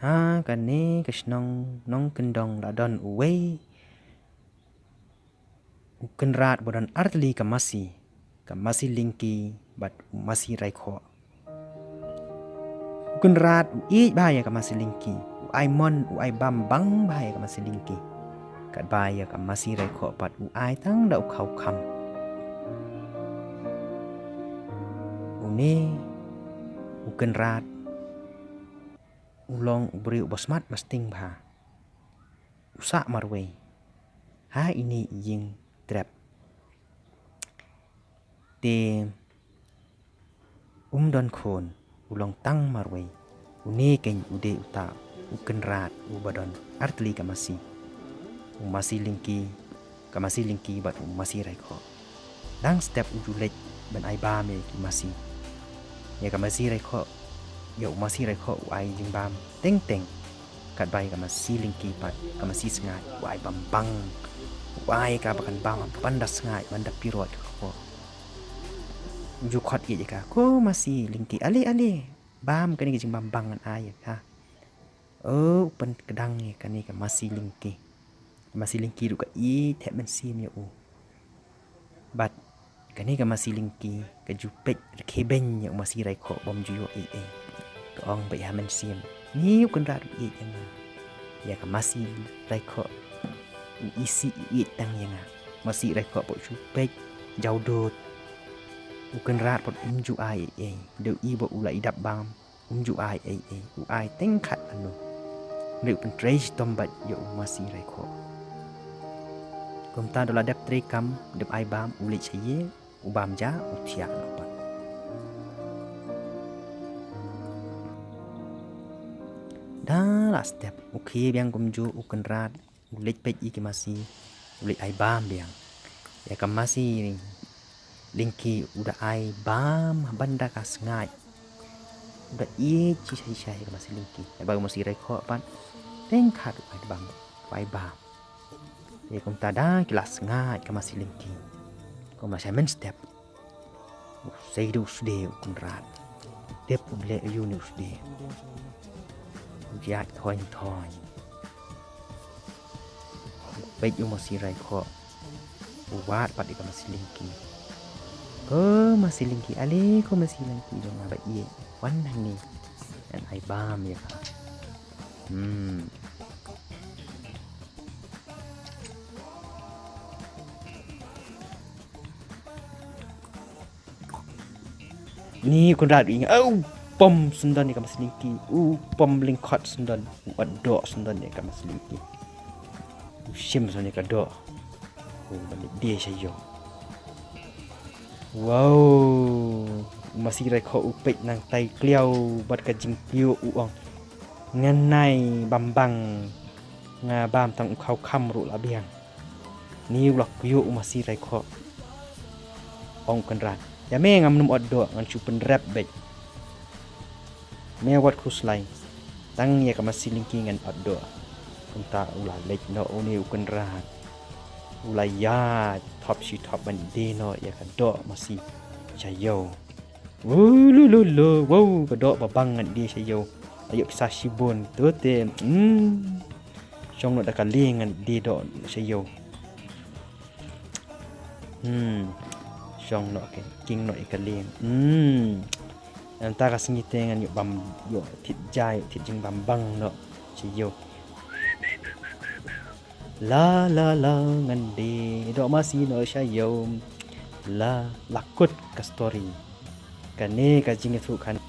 ha kan ni kesnong nong kendong ladon uwe kenrat bodan artli kamasi lingki bat masih raiko kenrat i bahaya kamasi lingki ai mon ai bambang bahaya kamasi lingki kat bahaya kamasi raiko bat ai tang dau kau kam uni kenrat ulong beri bosmat masting bah usak marway ha ini ying trap te don khon ulong tang marway uni ken ude uta ukenrat ubadon artli kamasi kamasi lingki bat masih raiko dang step ujulek ban ai ba me kimasi ya kamasi raiko ya masih raiko ai jing bam teng kat bai kamasi lingki pat kamasi sengat ai bambang ai ka bakan bam pandas sengat mandap pirot ko ju khot ye ka ko masih lingki ali bam kani jing bambang an ai ka pen kedang ni kani ka masih lingki du ka i the men sim ya bat kani ka masih lingki ka jupek keben ya masih raiko bom ju yo ong bai ha men sim ni kan ra i ya ka masih raiko isi i tang yang masih raiko po jupek jau dot ukan rat pot unju ai de i bo ulai dap bam unju ai ai teng khat anu le pen trace tombat yo masih raiko kom ta dola dap tre kam dep ai bam uli chaye ubam ja uthia no dah lah step okay biang kumju ukan rat ulit pet iki masih ulit ai bam biang ya kam masih lingki udah ai bam banda ka sengai udah i cisai masih lingki ya baru masih rekod pan tengkat ai bam ai bam ya kum tada kelas sengai ka masih lingki ko masih men step sei du sude ukan rat dep uble yu ni sude ya thoi baik yung masih raiko uwat pati ka masih lingki masih lingki ali ko masih lingki dong ba ye wan ni dan ai bam ya ka ni kun rat ingat pom sundan ni ka masih lingki pom lingkot sundan adok sundan ni ka masih lingki shim sundan ka do balik dia sayo wow masih raiko upek nang tai kliau bat ka jing piu uang nganai bambang nga bam tang khau kham ru la biang ni ulak piu masih raiko ong kan rat ya me ngam num oddo ngan chu pen rap bek me wat khuslai tang ya ka masih lingki ngan oddo kunta ulah lek no oni ukan rat ulah ya top si top ban de no ya ka do masih chayo lu wow ka do babang ngan dia chayo ayo pisah sibun tu te chong no da ka lingan di do chayo chong no ke king no ikaling antara sengi tengan yo bam yo tit jai tit jing bambang no chayo la ngandi do masih no chayo la lakut ka story kane ka jing thu kan